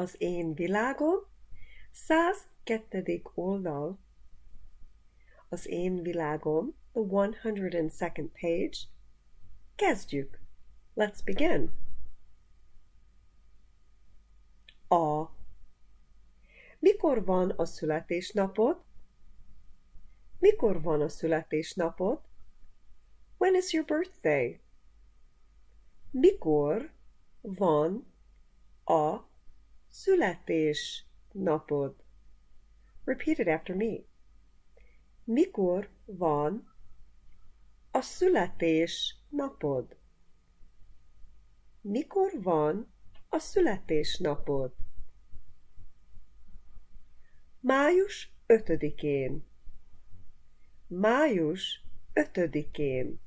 Az én világom, 102. oldal. Az én világom, the 102nd page. Kezdjük. Let's begin. A. Mikor van a születésnapod? Mikor van a születésnapod? When is your birthday? Mikor van a születésnapod? Repeat it after me. Mikor van a születésnapod? Mikor van a születésnapod? Május 5-én. Május 5-én.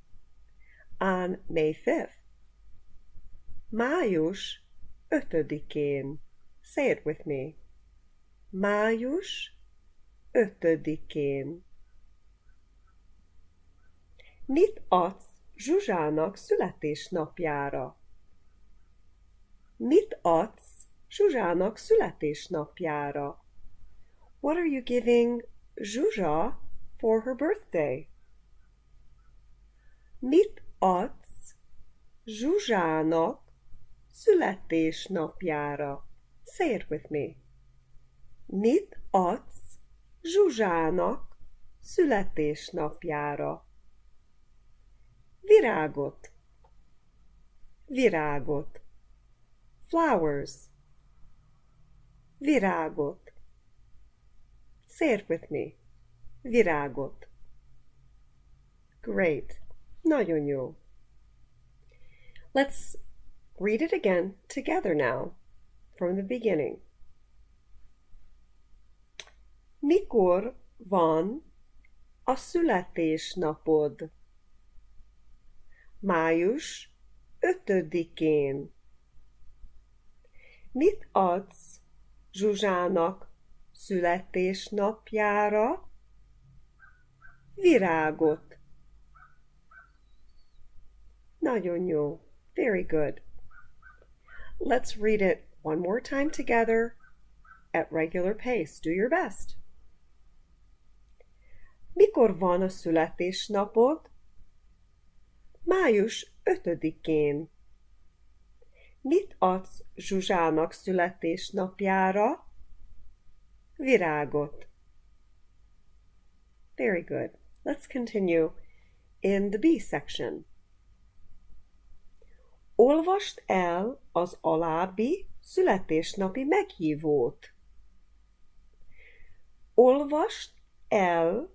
On May 5th. Május 5-én. Say it with me. Május 5-én. Mit adsz Zsuzsának születésnapjára? Mit adsz Zsuzsának születésnapjára? What are you giving Zsuzsa for her birthday? Mit adsz Zsuzsának születésnapjára? Say it with me. Mit adsz Zsuzsának születésnapjára? Virágot. Virágot. Flowers. Virágot. Say it with me. Virágot. Great. Nagyon jó. Let's read it again together now, from the beginning. Mikor van a születésnapod? Május 5-én. Mit adsz Zsuzsának születésnapjára? Virágot. Nagyon jó. Very good. Let's read it one more time together at regular pace. Do your best. Mikor van a születésnapod? Május 5-én. Mit adsz Zsuzsának születésnapjára? Virágot. Very good. Let's continue in the B section. Olvasd el az alábbi születésnapi meghívót. Olvasd el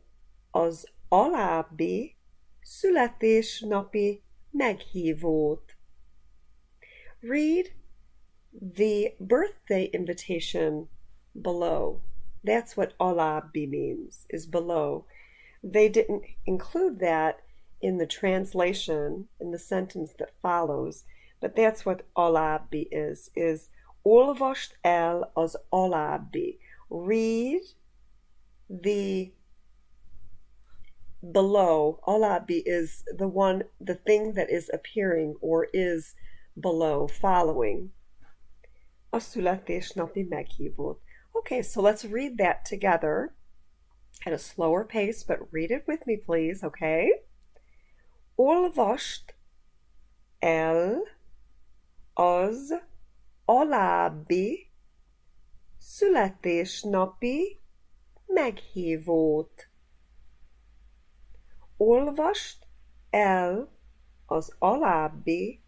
az alábbi születésnapi meghívót. Read the birthday invitation below. That's what alábbi means, is below. They didn't include that in the translation, in the sentence that follows, but that's what alábbi is olvasd el az alábbi. Read the below. Alábbi is the thing that is appearing or is below, following. A születésnapi meghívót. Okay, so let's read that together at a slower pace, but read it with me, please, okay? Olvasd el az alábbi születésnapi meghívót. Olvasd el az alábbi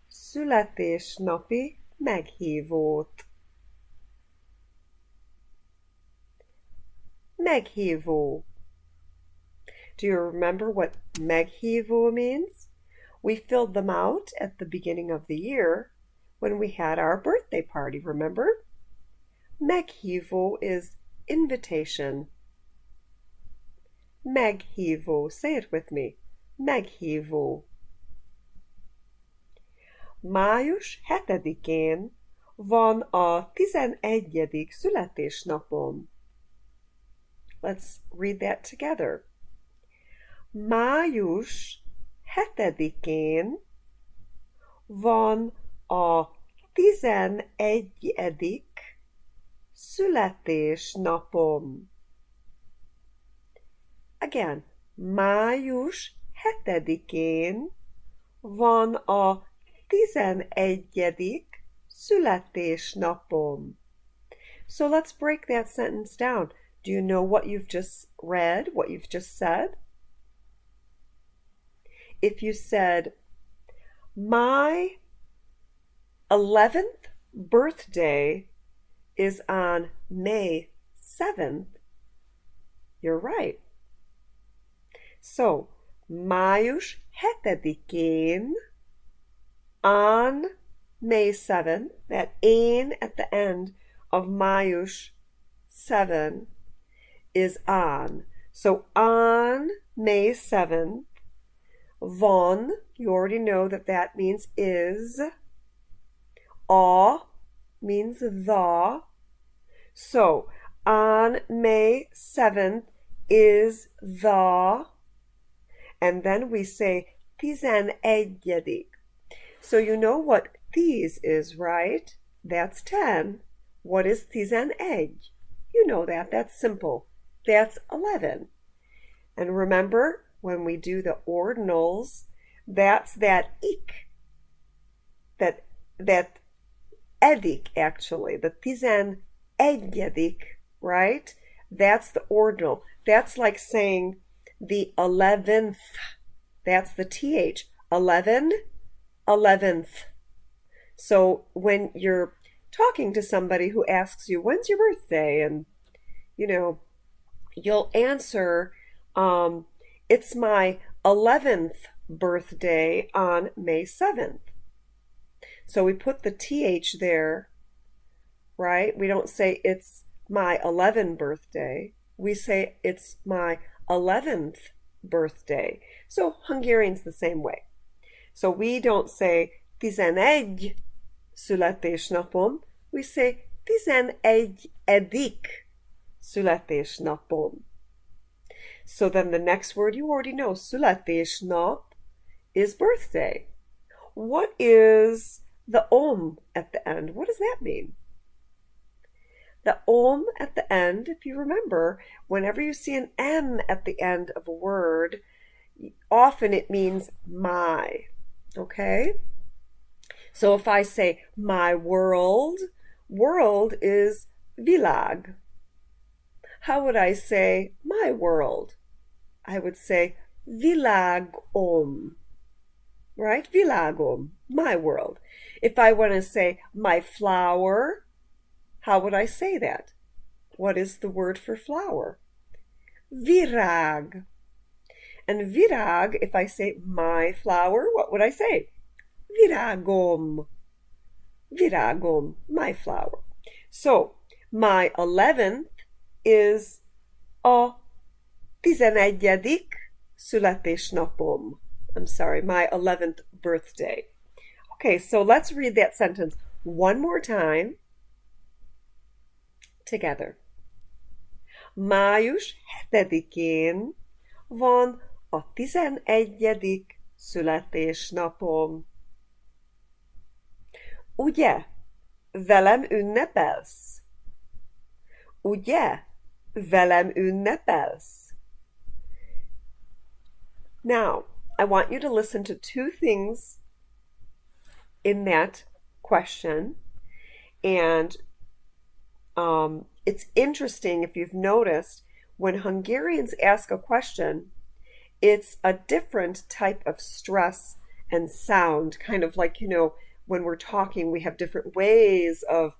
születésnapi meghívót. Meghívó. Do you remember what meghívó means? We filled them out at the beginning of the year when we had our birthday party, remember? Meghívó is invitation. Meghívó. Say it with me. Meghívó. Május 7-én van a 11. születésnapom. Let's read that together. Május 7-én van a 11. Születésnapom. Again, május 7-én van a 11. születésnapom. So let's break that sentence down. Do you know what you've just read, what you've just said? If you said, my 11th birthday is on May 7th, you're right. So, május 7-én on May 7th, that én at the end of május 7 is on. So on May 7th, von, you already know that that means is. A means the. So on May 7th is the, and then we say 11. So you know what these is, right? That's 10. What is 11? You know that. That's simple. That's 11. And remember, when we do the ordinals, that's that ik. That edik, actually. The 11, right? That's the ordinal. That's like saying the 11th. That's the th. 11, 11th. So when you're talking to somebody who asks you, when's your birthday? And, you'll answer, it's my 11th birthday on May 7th. So we put the th there, right? We don't say it's my 11th birthday. We say it's my 11th birthday. So Hungarian's the same way. So we don't say 11 születésnapom. We say 11. születésnapom. So then the next word you already know, születésnap, is birthday. What is the at the end? What does that mean? The at the end, if you remember, whenever you see an M at the end of a word, often it means my. Okay? So if I say my world, world is világ. How would I say my world? I would say világom. Right? Világom, my world. If I want to say my flower, how would I say that? What is the word for flower? Virág. And virág, if I say my flower, what would I say? Virágom. Virágom, my flower. So, my 11th is a 11. születésnapom. I'm sorry, my 11th birthday. Okay, so let's read that sentence one more time together. Május 7-én van a 11. születésnapom. Ugye, velem ünnepelsz? Ugye, velem ünnepelsz? Now, I want you to listen to two things in that question, and it's interesting if you've noticed when Hungarians ask a question, it's a different type of stress and sound, kind of like, when we're talking, we have different ways of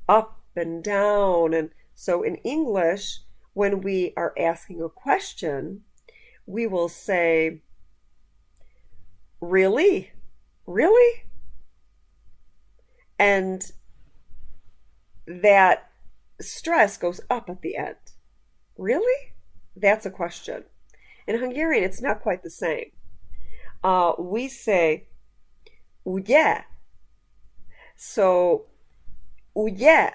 up and down. And so in English, when we are asking a question, we will say, really? Really? And that stress goes up at the end. Really? That's a question. In Hungarian, it's not quite the same. We say, ugye. So, ugye.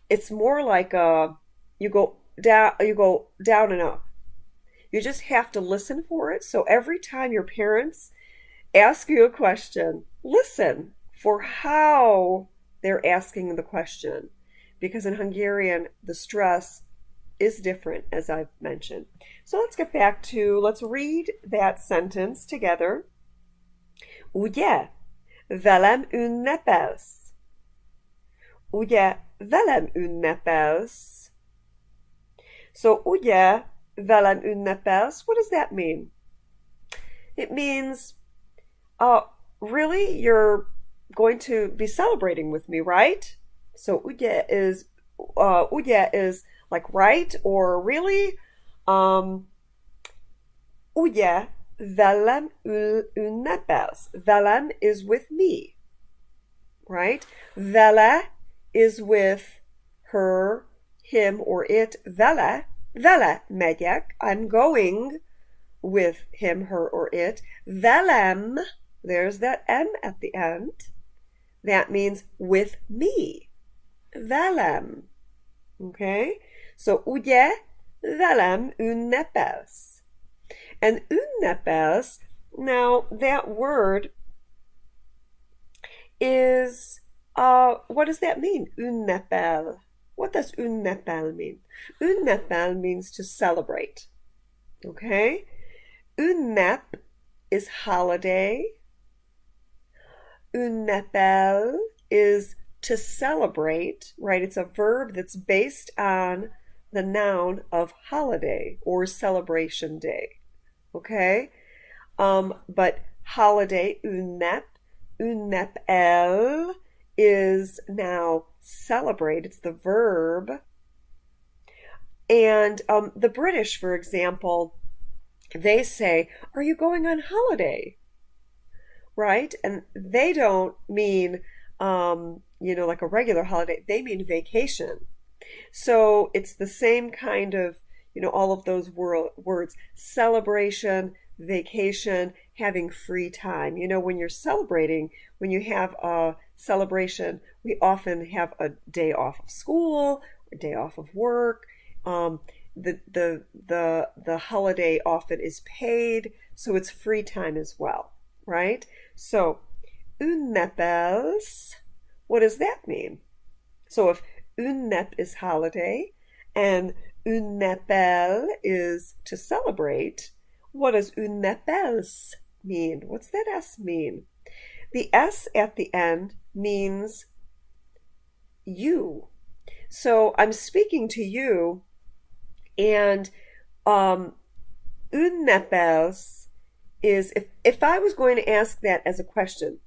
It's more like you go down and up. You just have to listen for it. So every time your parents ask you a question, listen for how they're asking the question. because in Hungarian, the stress is different, as I've mentioned. So let's get back to, let's read that sentence together. Ugye, velem ünnepelsz? Ugye, velem ünnepelsz? So, ugye, velem ünnepelsz, what does that mean? It means, really, you're going to be celebrating with me, right? So, ugye is like right or really. Ugye, velem ünnepelsz. Velem is with me, right? Vele is with her, him, or it. Vele megyek. I'm going with him, her, or it. Velem, there's that M at the end. That means with me. Velem. Okay? So, ugye, velem ünnepelsz. And ünnepelsz, now that word is, what does that mean? Ünnepel. What does ünnepel mean? Ünnepel means to celebrate. Okay? Ünnep is holiday. Ünnepel is to celebrate, right? It's a verb that's based on the noun of holiday or celebration day. Okay? But holiday, ünnep, ünnepel is now celebrate. It's the verb. And the British, for example, they say, are you going on holiday? Right? And they don't mean, like a regular holiday. They mean vacation. So it's the same kind of, all of those words, celebration, vacation, having free time. When you're celebrating, when you have a celebration, we often have a day off of school, a day off of work. The holiday often is paid, so it's free time as well, right? So, ünnepelsz, what does that mean? So if ünnep is holiday and ünnepel is to celebrate, what does ünnepelsz mean? What's that S mean? The S at the end means you. So I'm speaking to you, and ünnepelsz is, if I was going to ask that as a question,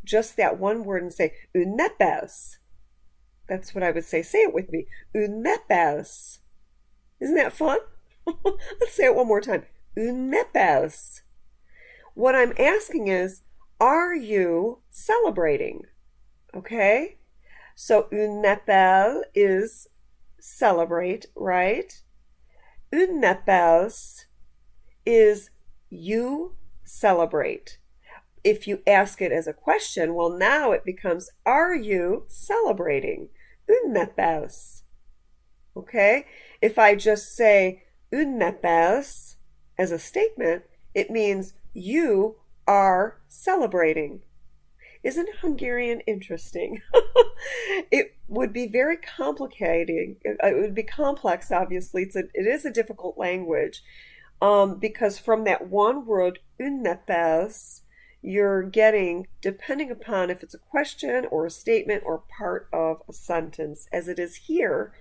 just that one word and say ünnepelsz, that's what I would say. Say it with me. Ünnepelsz. Isn't that fun? Let's say it one more time. Ünnepelsz. What I'm asking is, are you celebrating? Okay? So ünnepel is celebrate, right? Ünnepelsz is you celebrate. If you ask it as a question, well, now it becomes, are you celebrating? Ünnepelsz. Okay? If I just say ünnepelsz as a statement, it means you are celebrating. Isn't Hungarian interesting? It would be very complicating. It would be complex, obviously. It is a difficult language because from that one word, ünnepelsz, you're getting, depending upon if it's a question or a statement or part of a sentence, as it is here,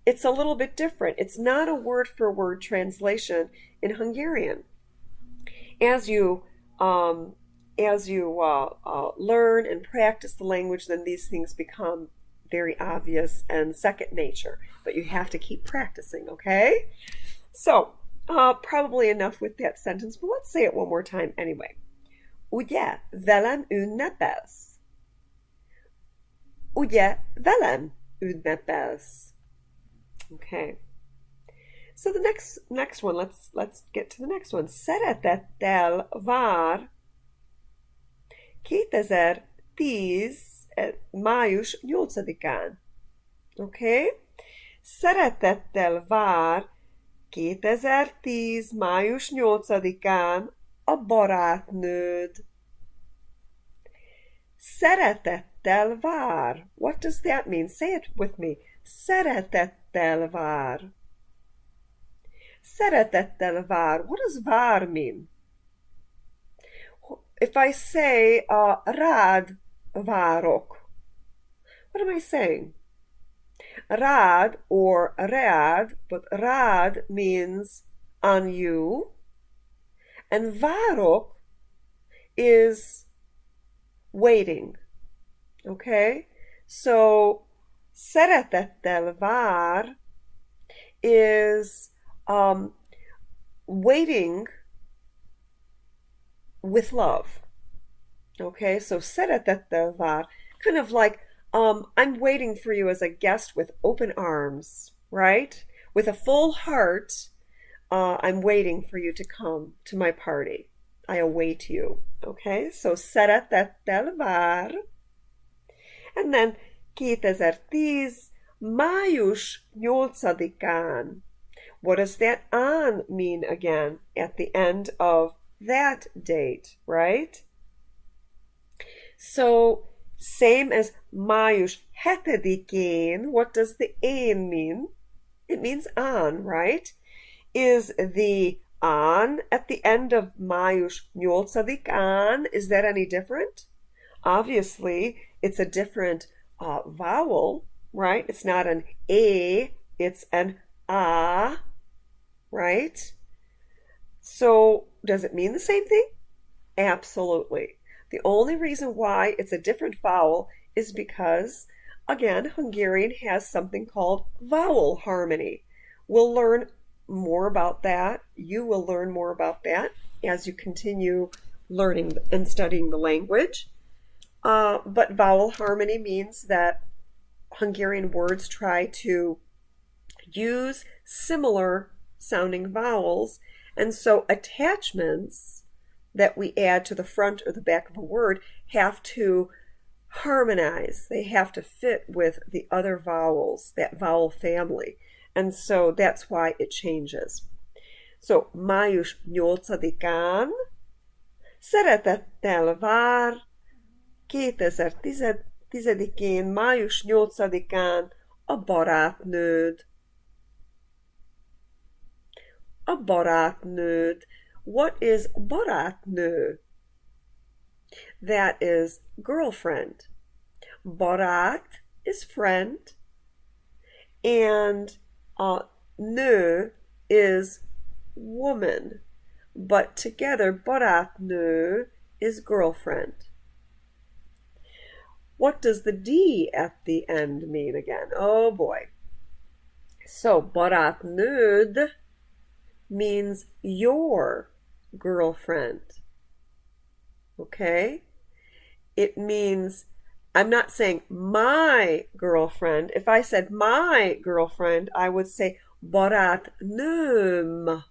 it's a little bit different. It's not a word-for-word translation in Hungarian. As you learn and practice the language, then these things become very obvious and second nature. But you have to keep practicing, okay? So, probably enough with that sentence, but let's say it one more time anyway. Ugye, velem ünnepelsz? Ugye, velem ünnepelsz? Okay. So the next one, let's get to the next one. Szeretettel vár 2010 május 8-án. Okay? Szeretettel vár 2010 május 8-án a barátnőd. Szeretettel Szeretettel vár. What does that mean? Say it with me. Szeretettel vár. Szeretettel vár. What does vár mean? If I say rád várok, what am I saying? Rád or rád, but rád means on you, and várok is waiting. Okay? So szeretettel vár is waiting with love. Okay? So szeretettel vár, kind of like I'm waiting for you as a guest with open arms, right? With a full heart, I'm waiting for you to come to my party. I await you. Okay? So szeretettel vár. And then 2010 május 8-án. What does that on mean again at the end of that date, right? So same as május 7-én, what does the én mean? It means on, right? Is the on at the end of május 8-án, is that any different? Obviously, it's a different vowel, right? It's not an a, it's an a, right? So, does it mean the same thing? Absolutely. The only reason why it's a different vowel is because, again, Hungarian has something called vowel harmony. We'll learn more about that. You will learn more about that as you continue learning and studying the language. But vowel harmony means that Hungarian words try to use similar sounding vowels, and so attachments that we add to the front or the back of a word have to harmonize. They have to fit with the other vowels, that vowel family. And so that's why it changes. So, május 8-án szeretettel vár 2010-én, május 8-án a barátnőd. A barátnőd. What is barátnő? That is girlfriend. Barát is friend, and nő is woman. But together, barátnő is girlfriend. What does the D at the end mean again? Oh boy. So, barátnőd means your girlfriend. Okay? It means, I'm not saying my girlfriend. If I said my girlfriend, I would say barátnőm.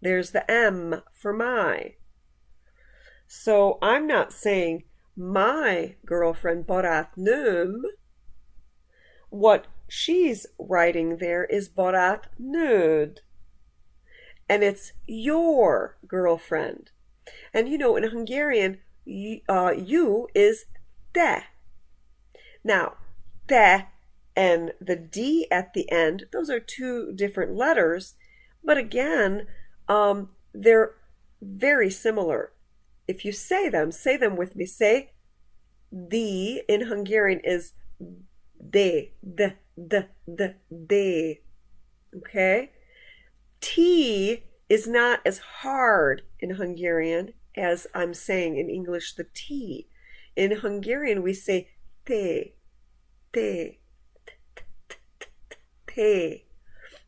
There's the M for my. So I'm not saying my girlfriend barátnőm. What she's writing there is barátnőd. And it's your girlfriend. And you know, in Hungarian, you is te. Now, te and the D at the end, those are two different letters, but again, they're very similar. If you say them with me. Say, the in Hungarian is de, de. Okay? T is not as hard in Hungarian as I'm saying in English the T. In Hungarian we say te.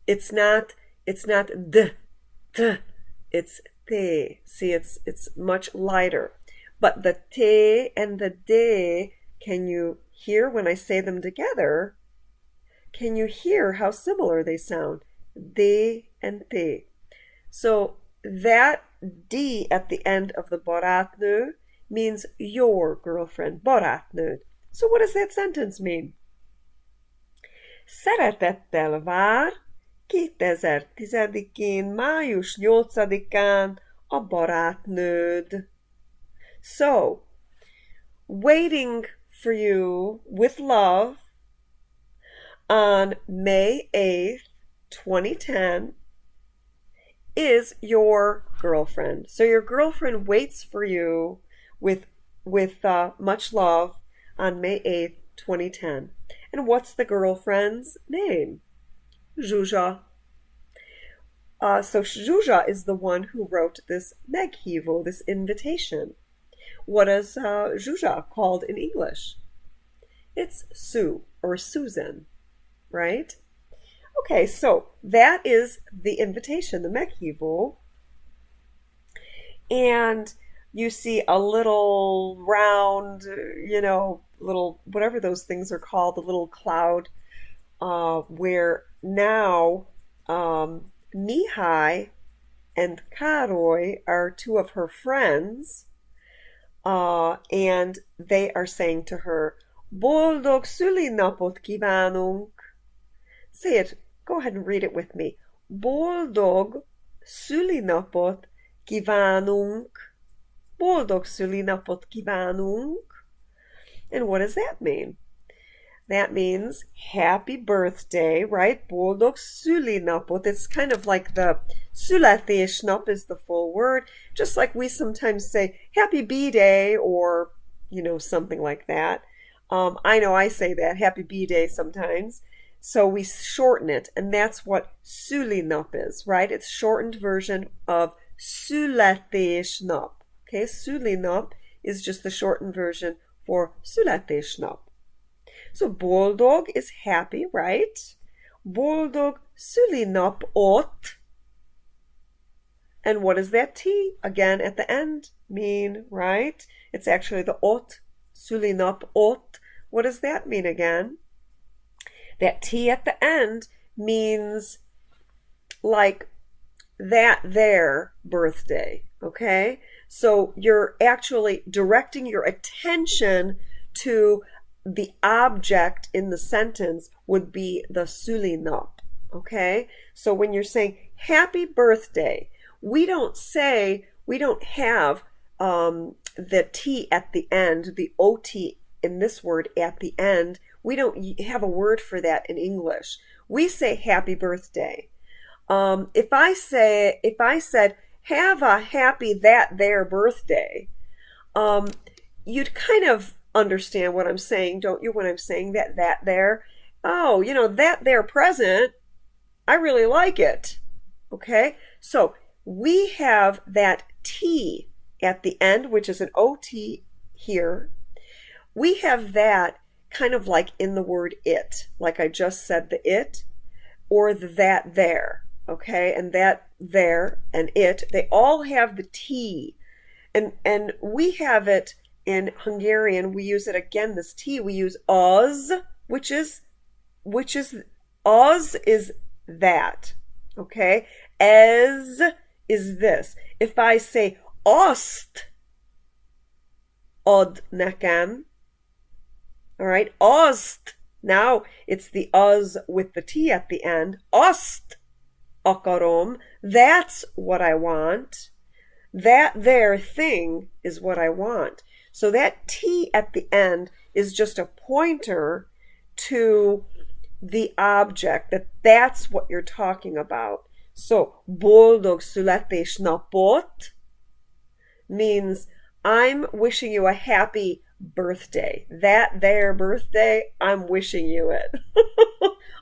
It's not d, it's te. See, it's much lighter. But the te and the de, can you hear when I say them together? Can you hear how similar they sound? De and te. So that D at the end of the barátnő means your girlfriend, barátnőd. So what does that sentence mean? Szeretettel vár 2010-én, május 8-án a barátnőd. So, waiting for you with love on May 8th, 2010 is your girlfriend. So your girlfriend waits for you with much love on May 8th, 2010. And what's the girlfriend's name? Zsuzsa. So Zsuzsa is the one who wrote this meghívó, this invitation. What is Zsuzsa called in English? It's Sue or Susan, right? Okay, so that is the invitation, the meghívó. And you see a little round, little, whatever those things are called, the little cloud, where now Mihai and Károly are two of her friends, and they are saying to her, Boldog szülinapot kívánunk. Say it. Go ahead and read it with me. Boldog szülinapot kívánunk. Boldog szülinapot kívánunk. And what does that mean? That means happy birthday, right? Boldog szülinapot. It's kind of like the Születésnap is the full word, just like we sometimes say happy B-Day or, something like that. I know I say that, happy B-Day sometimes. So we shorten it, and that's what szülinap is, right? It's shortened version of Születésnap. Okay, szülinap is just the shortened version for Születésnap. So boldog is happy, right? Boldog szülinapot. And what does that T again at the end mean, right? It's actually the ot, szülinapot. What does that mean again? That T at the end means like that their birthday, okay? So you're actually directing your attention to the object in the sentence would be the szülinap, okay? So when you're saying happy birthday, we don't have the T at the end, the OT in this word at the end. We don't have a word for that in English. We say happy birthday. If I said have a happy that their birthday, you'd kind of understand what I'm saying, don't you, when I'm saying that there? Oh, that there present, I really like it. Okay? So we have that T at the end, which is an OT here. We have that kind of like in the word it, like I just said, the it or the that there, okay? And that there and it, they all have the T. And we have it in Hungarian, we use it again, this T, we use az, which is az is that, okay? Ez is this. If I say azt ad nekem, all right, azt, now it's the az with the T at the end. Azt akarom, that's what I want. That there thing is what I want. So that T at the end is just a pointer to the object, that's what you're talking about. So, boldog születésnapot means I'm wishing you a happy birthday. That their birthday, I'm wishing you it.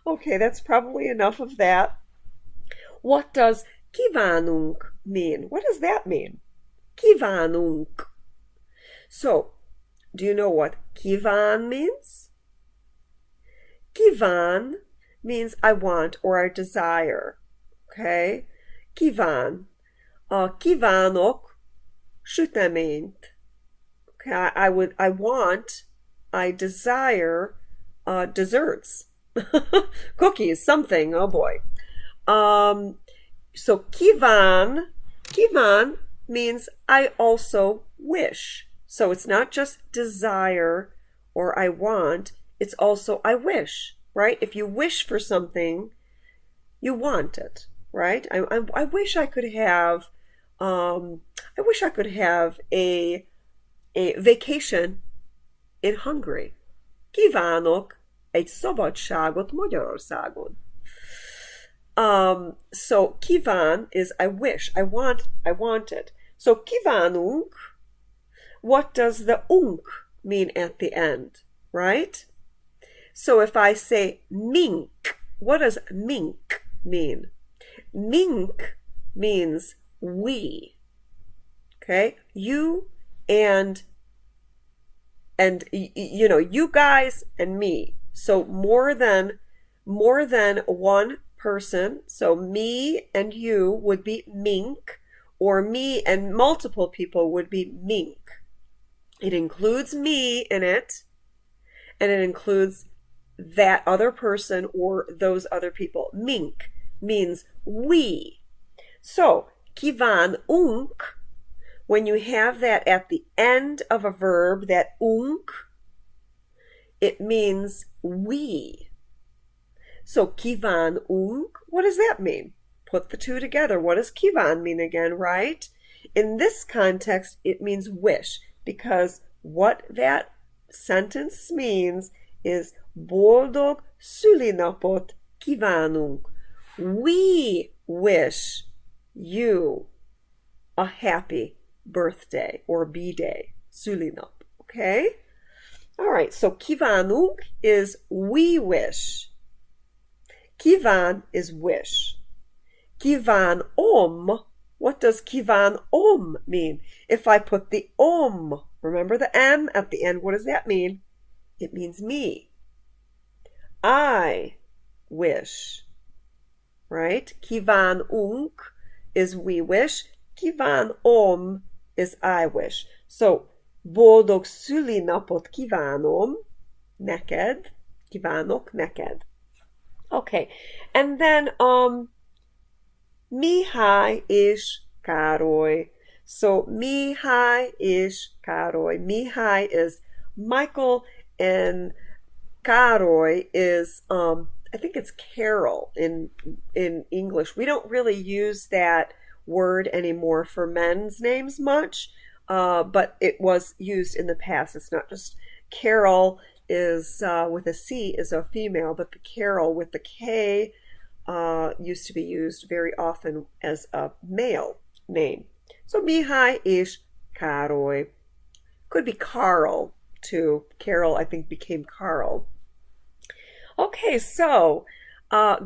Okay, that's probably enough of that. What does kívánunk mean? What does that mean? Kívánunk. So, do you know what kíván means? Kíván means I want or I desire. Okay? Kíván. Kívánok süteményt. Okay, I desire desserts. Cookies, something, oh boy. So kíván means I also wish. So it's not just desire or I want, it's also I wish, right? If you wish for something, you want it, right? I wish I could have a vacation in Hungary. Kívánok egy szabadságot Magyarországon. So kíván is I wish, I want it. So kívánunk, what does the unk mean at the end, right? So if I say mink, what does mink mean? Mink means we. Okay? You and you know, you guys and me. So more than one person. So me and you would be mink, or me and multiple people would be mink. It includes me in it, and it includes that other person or those other people. Mink means we. So, kívánunk, when you have that at the end of a verb, that unk, it means we. So, kívánunk, what does that mean? Put the two together. What does kíván mean again, right? In this context, it means wish, because what that sentence means is boldog szülinapot kívánunk. We wish you a happy birthday or b-day, szülinap, okay? All right, so kívánunk is we wish. Kíván is wish. Kívánom, what does kívánom mean? If I put the remember the M at the end, what does that mean? It means me. I wish, right? Kívánunk is we wish. Kívánom is I wish. So, boldog szülinapot kívánom neked. Kívánok neked. Okay, and then Mihály és Károly. So Mihály és Károly. Mihály is Michael and Károly is I think it's Carol in English. We don't really use that word anymore for men's names much, but it was used in the past. It's not just Carol is with a C is a female, but the Carol with the K used to be used very often as a male name. So Mihály és Károly. Could be Carl too. Carol, I think, became Carl. Okay, so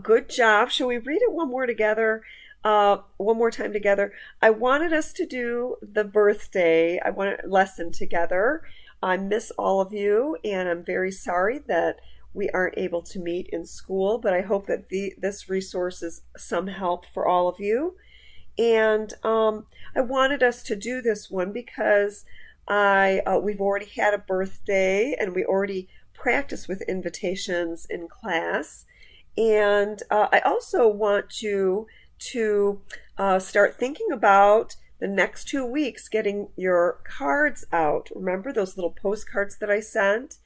good job. Shall we read it one more together? One more time together. I wanted us to do the birthday. I want a lesson together. I miss all of you, and I'm very sorry that we aren't able to meet in school, but I hope that this resource is some help for all of you. And I wanted us to do this one because we've already had a birthday, and we already practiced with invitations in class. And I also want you to start thinking about the next 2 weeks getting your cards out. Remember those little postcards that I sent?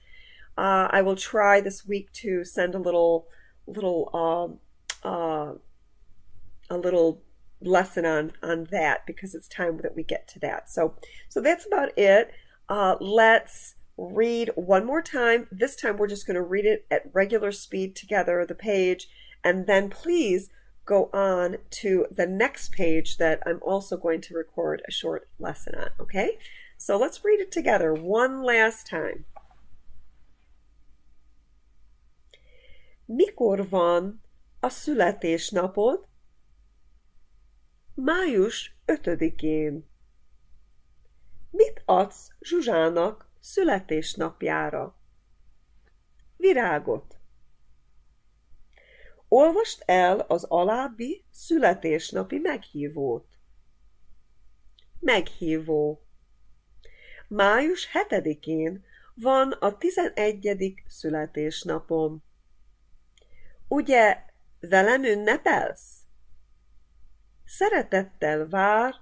I will try this week to send a little lesson on that, because it's time that we get to that. So that's about it. Let's read one more time. This time we're just going to read it at regular speed together, the page, and then please go on to the next page that I'm also going to record a short lesson on, okay? So let's read it together one last time. Mikor van a születésnapod? Május 5-én. Mit adsz Zsuzsának születésnapjára? Virágot. Olvasd el az alábbi születésnapi meghívót. Meghívó. Május 7-én van a 11. születésnapom. Ugye velem ünnepelsz? Szeretettel vár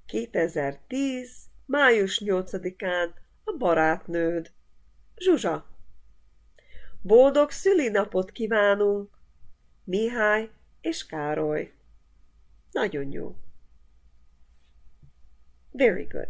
2010. május 8-án a barátnőd, Zsuzsa. Boldog szülinapot kívánunk, Mihály és Károly. Nagyon jó. Very good.